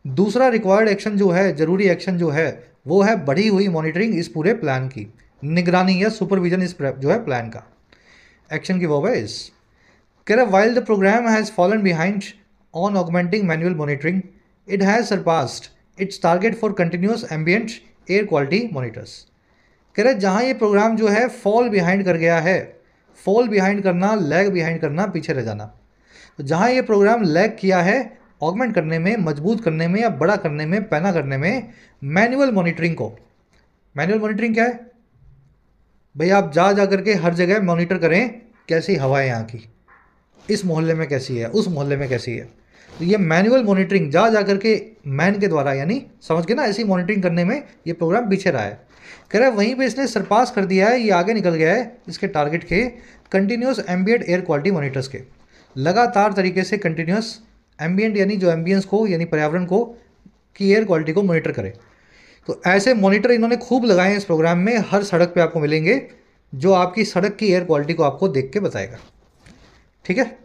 दूसरा रिक्वायर्ड एक्शन जो है, जरूरी एक्शन जो है, वो है बढ़ी हुई मॉनिटरिंग इस पूरे प्लान की, निगरानी या सुपरविजन इस जो है प्लान का। एक्शन की वर्ब है इस। कह रहा while the programme has fallen behind on augmenting manual monitoring it has surpassed its target for continuous ambient air quality monitors. कह रहे जहाँ ये प्रोग्राम जो है फॉल बिहाइंड कर गया है, फॉल बिहाइंड करना, लैग बिहाइंड करना, पीछे रह जाना, तो जहाँ ये प्रोग्राम लैग किया है ऑगमेंट करने में, मजबूत करने में या बड़ा करने में, पैना करने में मैनुअल मॉनिटरिंग को। मैनुअल मॉनिटरिंग क्या है भाई? आप जा करके हर जगह मॉनिटर करें कैसी हवा है यहाँ की, इस मोहल्ले में कैसी है, उस मोहल्ले में कैसी है। तो ये मैनुअल मॉनिटरिंग जा करके मैन के द्वारा, यानी समझ के ना, ऐसी मॉनिटरिंग करने में ये प्रोग्राम पीछे रहा है। कह रहा है वहीं पे इसने सरपास कर दिया है, ये आगे निकल गया है इसके टारगेट के, continuous ambient air quality monitors के। लगातार तरीके से कंटिन्यूस एम्बिएंट यानी जो एम्बियंस को, यानी पर्यावरण को, की एयर क्वालिटी को मॉनिटर करे। तो ऐसे मॉनिटर इन्होंने खूब लगाए हैं इस प्रोग्राम में, हर सड़क पे आपको मिलेंगे जो आपकी सड़क की एयर क्वालिटी को आपको देख के बताएगा। ठीक है,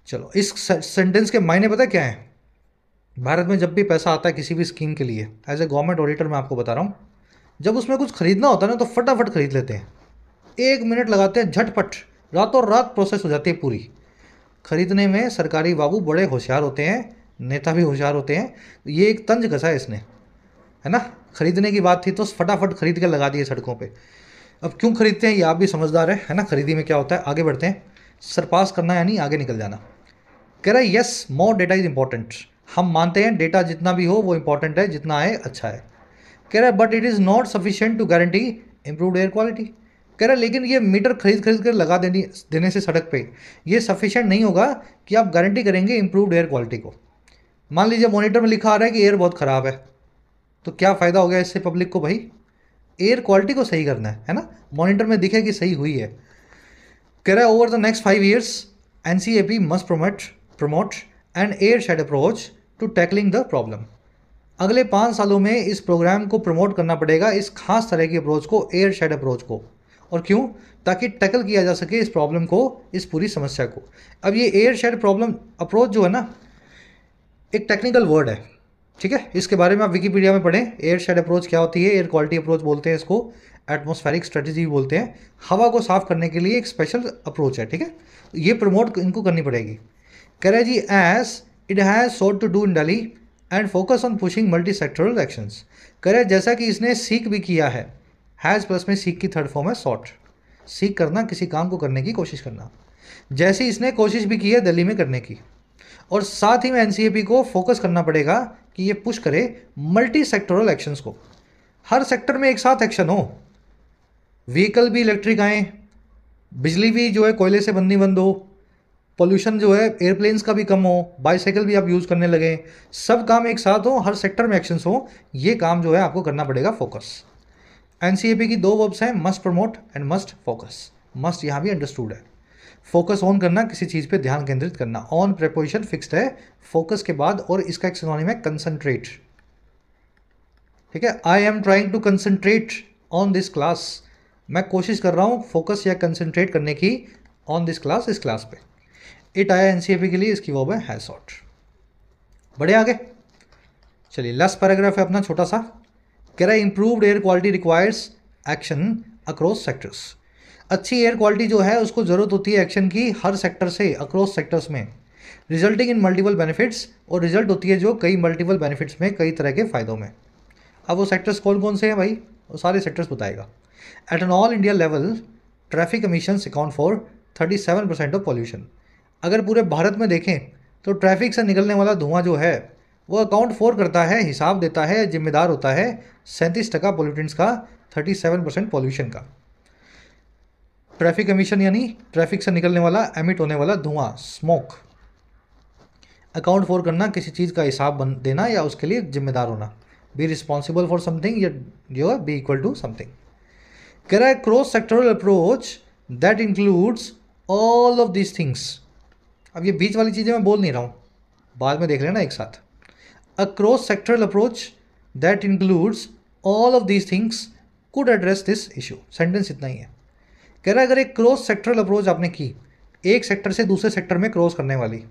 चलो इस सेंटेंस के मायने पता क्या है? भारत में जब भी पैसा आता है किसी भी स्कीम के लिए, एज ए गवर्नमेंट ऑडिटर मैं आपको बता रहा हूँ, जब उसमें कुछ खरीदना होता है ना तो फटाफट खरीद लेते हैं, 1 मिनट लगाते हैं, झटपट रातों रात प्रोसेस हो जाती है पूरी। खरीदने में सरकारी बाबू बड़े होशियार होते हैं, नेता भी होशियार होते हैं। ये एक तंज कसा है इसने, है ना। खरीदने की बात थी तो फटाफट खरीद के लगा दिए सड़कों पे। अब क्यों खरीदते हैं ये आप भी समझदार है ना। खरीदी में क्या होता है, आगे बढ़ते हैं, सरपास करना यानी आगे निकल जाना। कह रहा है yes more data is important. हम मानते हैं डेटा जितना भी हो वो इंपॉर्टेंट है, जितना आए अच्छा है। कह रहा है but it is not sufficient to guarantee improved air quality. कह रहा है लेकिन ये मीटर खरीद कर लगा देने से सड़क पे ये सफिशिएंट नहीं होगा कि आप गारंटी करेंगे इम्प्रूवड एयर क्वालिटी को। मान लीजिए मॉनिटर में लिखा आ रहा है कि एयर बहुत ख़राब है, तो क्या फ़ायदा हो गया इससे पब्लिक को? भाई एयर क्वालिटी को सही करना है ना, मॉनिटर में दिखे कि सही हुई है। कह रहा है over the next 5 years NCAP must promote an airshed approach to tackling the problem. अगले 5 सालों में इस प्रोग्राम को प्रमोट करना पड़ेगा, इस खास तरह की अप्रोच को, एयर शेड अप्रोच को। और क्यों? ताकि टैकल किया जा सके इस प्रॉब्लम को, इस पूरी समस्या को। अब ये एयर शेड प्रॉब्लम अप्रोच जो है ना, एक टेक्निकल वर्ड है, ठीक है। इसके बारे में आप विकीपीडिया में पढ़ें। एयर शेड अप्रोच क्या होती है? एयर क्वालिटी अप्रोच बोलते हैं इसको, एटमॉस्फेरिक स्ट्रेटजी बोलते हैं। हवा को साफ करने के लिए एक स्पेशल अप्रोच है, ठीक है। ये प्रमोट इनको करनी पड़ेगी। कह रहे जी, as it has sought to do in Delhi and focus on pushing multi sectoral actions. कह रहे जैसा कि इसने सीख भी किया है, हैज़ प्लस में सीख की थर्ड फॉर्म है सॉट। सीख करना, किसी काम को करने की कोशिश करना। जैसे इसने कोशिश भी की है दिल्ली में करने की, और साथ ही में एनसीएपी को फोकस करना पड़ेगा कि ये पुश करे मल्टी सेक्टरल एक्शंस को। हर सेक्टर में एक साथ एक्शन हो, व्हीकल भी इलेक्ट्रिक आए, बिजली भी जो है कोयले से बंद हो, पोल्यूशन जो है एयरप्लेन्स का भी कम हो, बाईसाइकिल भी आप यूज़ करने लगे, सब काम एक साथ हो, हर सेक्टर में एक्शंस हो। ये काम जो है आपको करना पड़ेगा फोकस। एनसीएपी की 2 वर्ब्स हैं, must promote and must focus. Must यहाँ भी अंडरस्टूड है। फोकस ऑन करना, किसी चीज़ पे ध्यान केंद्रित करना। ऑन प्रेपोजिशन फिक्स्ड है फोकस के बाद, और इसका एक सिनोनिम है कंसंट्रेट, ठीक है। I am trying to concentrate on this class. मैं कोशिश कर रहा हूँ फोकस या कंसंट्रेट करने की ऑन दिस क्लास, इस क्लास पे। इट आया एनसीएपी के लिए, इसकी वर्ब है हैज सॉट। बढ़े आगे, चलिए लास्ट पैराग्राफ है अपना छोटा सा। कह रहा है improved air quality requires action across sectors. अच्छी एयर क्वालिटी जो है उसको ज़रूरत होती है एक्शन की, हर सेक्टर से, अक्रॉस सेक्टर्स में, रिजल्टिंग इन मल्टीपल बेनिफिट्स। और रिजल्ट होती है जो कई मल्टीपल बेनिफिट्स में, कई तरह के फ़ायदों में। अब वो सेक्टर्स कौन कौन से हैं भाई? वो सारे सेक्टर्स बताएगा। At an all India level traffic emissions account for 37% of pollution. अगर पूरे भारत में देखें तो ट्रैफिक से निकलने वाला धुआं जो है वो अकाउंट फॉर करता है, हिसाब देता है, जिम्मेदार होता है 37% पोल्यूटेंट्स का, 37% पॉल्यूशन का। ट्रैफिक एमिशन यानी ट्रैफिक से निकलने वाला, एमिट होने वाला धुआं, स्मोक। अकाउंट फॉर करना, किसी चीज़ का हिसाब देना या उसके लिए जिम्मेदार होना। बी रिस्पॉन्सिबल फॉर समथिंग या जो बी इक्वल टू समथिंग। कह रहा है cross sectoral approach that includes all of these things. अब ये बीच वाली चीज़ें मैं बोल नहीं रहा हूँ, बाद में देख लेना एक साथ। A cross sectoral approach that includes all of these things could address this issue. Sentence इतना ही है। कह रहा है अगर एक क्रॉस सेक्टरल अप्रोच आपने की, एक सेक्टर से दूसरे सेक्टर में क्रॉस करने वाली,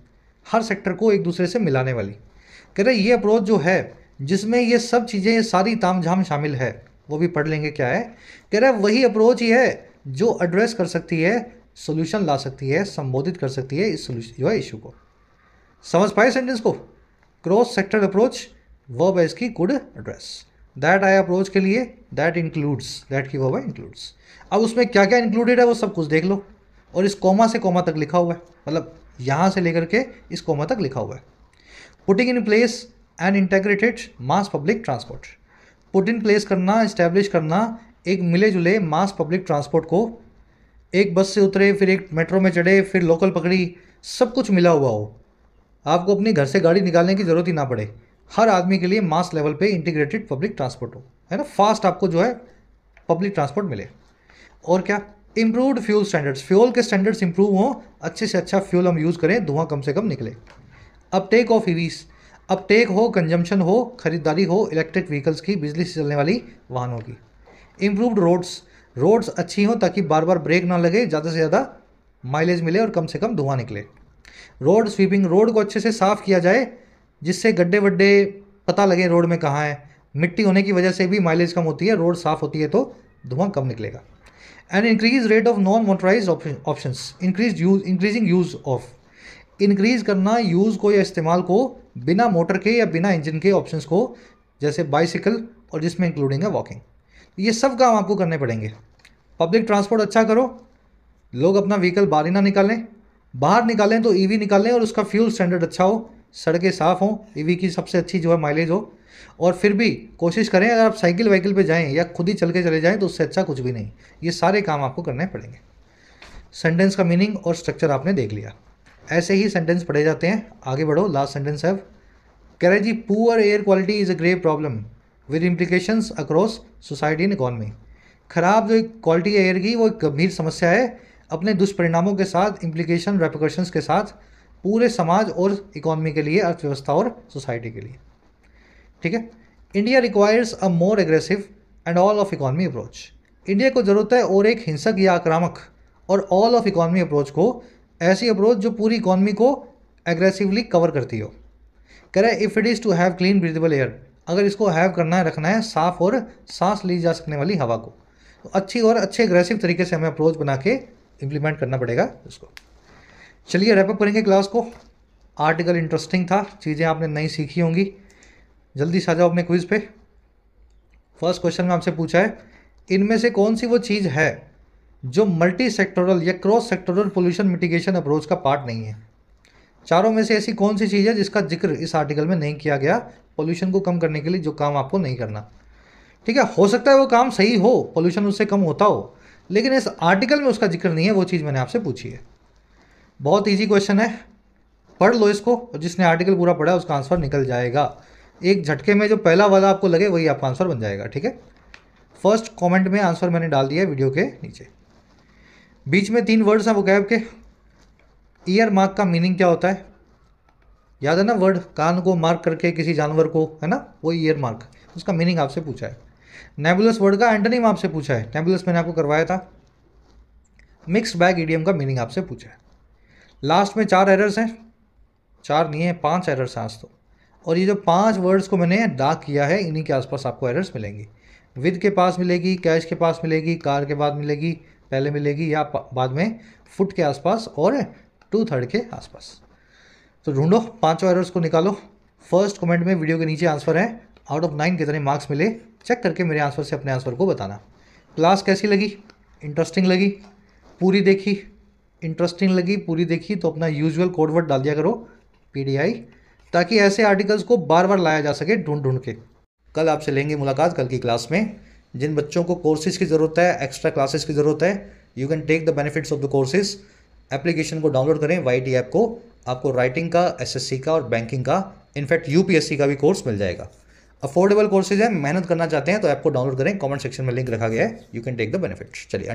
हर सेक्टर को एक दूसरे से मिलाने वाली, कह रहा है ये अप्रोच जो है जिसमें ये सब चीज़ें, ये सारी तामझाम शामिल है, वो भी पढ़ लेंगे क्या है। कह रहा है वही अप्रोच ही है जो एड्रेस कर सकती है, सोल्यूशन ला सकती है, संबोधित कर सकती है इस जो है इशू को। समझ पाए सेंटेंस को? क्रॉस सेक्टर अप्रोच वर्ब है इसकी, कुड एड्रेस। दैट आया अप्रोच के लिए, दैट इंक्लूड्स, दैट की वर्ब है इंक्लूड्स। अब उसमें क्या क्या इंक्लूडेड है वो सब कुछ देख लो, और इस कोमा से कोमा तक लिखा हुआ है, मतलब यहाँ से लेकर के इस कोमा तक लिखा हुआ है। Putting in place and integrated mass public transport. Put in place करना, इस्टेब्लिश करना एक मिले जुले मास पब्लिक ट्रांसपोर्ट को। एक बस से उतरे, फिर एक मेट्रो में चढ़े, फिर लोकल पकड़ी, सब कुछ मिला हुआ हो, आपको अपने घर से गाड़ी निकालने की ज़रूरत ही ना पड़े। हर आदमी के लिए मास लेवल पे इंटीग्रेटेड पब्लिक ट्रांसपोर्ट हो, है ना, फास्ट आपको जो है पब्लिक ट्रांसपोर्ट मिले। और क्या? इम्प्रूव्ड फ्यूल स्टैंडर्ड्स, फ्यूल के स्टैंडर्ड्स इंप्रूव हों, अच्छे से अच्छा फ्यूल हम यूज़ करें, धुआं कम से कम निकले। अपटेक ऑफ ईवीज, अपटेक हो, कंजम्पशन हो, खरीदारी हो इलेक्ट्रिक व्हीकल्स की, बिजली से चलने वाली वाहनों की। इम्प्रूव्ड रोड्स, रोड्स अच्छी हों ताकि बार बार ब्रेक ना लगे, ज़्यादा से ज़्यादा माइलेज मिले और कम से कम धुआं निकले। रोड स्वीपिंग, रोड को अच्छे से साफ़ किया जाए जिससे गड्ढे वड्ढे पता लगे रोड में कहाँ है। मिट्टी होने की वजह से भी माइलेज कम होती है, रोड साफ़ होती है तो धुआं कम निकलेगा। And increase rate of non motorise options, increasing use of, increase करना यूज़ को या इस्तेमाल को बिना मोटर के या बिना इंजन के ऑप्शंस को, जैसे बाइसिकल और जिसमें इंक्लूडिंग है वॉकिंग। ये सब काम आपको करने पड़ेंगे। पब्लिक ट्रांसपोर्ट अच्छा करो, लोग अपना व्हीकल बाहर ही ना निकालें, बाहर निकालें तो ईवी निकालें और उसका फ्यूल स्टैंडर्ड अच्छा हो, सड़कें साफ़ हों, ईवी की सबसे अच्छी जो है माइलेज हो। और फिर भी कोशिश करें अगर आप साइकिल वाइकिल पे जाएं या खुद ही चल के चले जाएं तो उससे अच्छा कुछ भी नहीं। ये सारे काम आपको करने पड़ेंगे। सेंटेंस का मीनिंग और स्ट्रक्चर आपने देख लिया, ऐसे ही सेंटेंस पढ़े जाते हैं। आगे बढ़ो, लास्ट सेंटेंस है। कह रहे जी poor air quality is a grave problem with implications across society and economy. खराब जो क्वालिटी है एयर की वो एक गंभीर समस्या है, अपने दुष्परिणामों के साथ, इम्प्लीकेशन रेपरकशंस के साथ, पूरे समाज और इकॉनमी के लिए, अर्थव्यवस्था और सोसाइटी के लिए। ठीक है। India requires a more aggressive and all of economy approach. India को ज़रूरत है और एक हिंसक या आक्रामक और ऑल ऑफ इकॉनमी अप्रोच को, ऐसी अप्रोच जो पूरी इकॉनमी को एग्रेसिवली कवर करती हो। कह रहा है if it is to have clean breathable air, अगर इसको हैव करना है, रखना है साफ और सांस ली जा सकने वाली हवा को, तो अच्छी और अच्छे एग्रेसिव तरीके से हमें अप्रोच बना के इम्प्लीमेंट करना पड़ेगा उसको। चलिए रैपअप करेंगे क्लास को। आर्टिकल इंटरेस्टिंग था, चीज़ें आपने नई सीखी होंगी। जल्दी से आ जाओ अपने क्विज़ पे। फर्स्ट क्वेश्चन में आपसे पूछा है इनमें से कौन सी वो चीज़ है जो मल्टी सेक्टोरल या cross sectoral pollution mitigation approach का पार्ट नहीं है। चारों में से ऐसी कौन सी चीज़ है जिसका जिक्र इस आर्टिकल में नहीं किया गया, पोल्यूशन को कम करने के लिए जो काम आपको नहीं करना। ठीक है, हो सकता है वो काम सही हो, पोल्यूशन उससे कम होता हो, लेकिन इस आर्टिकल में उसका जिक्र नहीं है। वो चीज़ मैंने आपसे पूछी है। बहुत ईजी क्वेश्चन है, पढ़ लो इसको, और जिसने आर्टिकल पूरा पढ़ा उसका आंसर निकल जाएगा। एक झटके में जो पहला वाला आपको लगे वही आपका आंसर बन जाएगा। ठीक है, फर्स्ट कमेंट में आंसर मैंने डाल दिया है वीडियो के नीचे। बीच में 3 वर्ड्स हैं वोकैब के। ईयर मार्क का मीनिंग क्या होता है? याद है ना वर्ड, कान को मार्क करके किसी जानवर को, है ना, वही ईयर मार्क, उसका मीनिंग आपसे पूछा है। नेबुलस वर्ड का एंटोनिम आपसे पूछा है, नेबुलस मैंने आपको करवाया था। मिक्स्ड बैग ईडियम का मीनिंग आपसे पूछा है। लास्ट में 4 एरर्स हैं, 4 नहीं है 5 एरर्स हैं आज तो। और ये जो 5 वर्ड्स को मैंने डार्क किया है, इन्हीं के आसपास आपको एरर्स मिलेंगी। विद के पास मिलेगी, कैश के पास मिलेगी, कार के बाद मिलेगी, पहले मिलेगी, या बाद में फुट के आसपास और 2/3 के आसपास। तो ढूंढो 5 एरर्स को निकालो। फर्स्ट कमेंट में वीडियो के नीचे आंसर है। आउट ऑफ 9 कितने मार्क्स मिले चेक करके मेरे आंसर से अपने आंसर को बताना। क्लास कैसी लगी? इंटरेस्टिंग लगी? पूरी देखी? इंटरेस्टिंग लगी, पूरी देखी तो अपना यूजुअल कोड वर्ड डाल दिया करो PDI, ताकि ऐसे आर्टिकल्स को बार बार लाया जा सके ढूंढ ढूंढ के। कल आपसे लेंगे मुलाकात कल की क्लास में। जिन बच्चों को कोर्सेज की ज़रूरत है, एक्स्ट्रा क्लासेस की ज़रूरत है, you can take the benefits of the courses. Application को डाउनलोड करें YT ऐप को, आपको राइटिंग का, SSC का और बैंकिंग का, इनफैक्ट UPSC का भी कोर्स मिल जाएगा। अफोर्डेबल कोर्सेज है, मेहनत करना चाहते हैं तो ऐप को डाउनलोड करें, कमेंट सेक्शन में लिंक रखा गया है, you can take the benefits. चलिए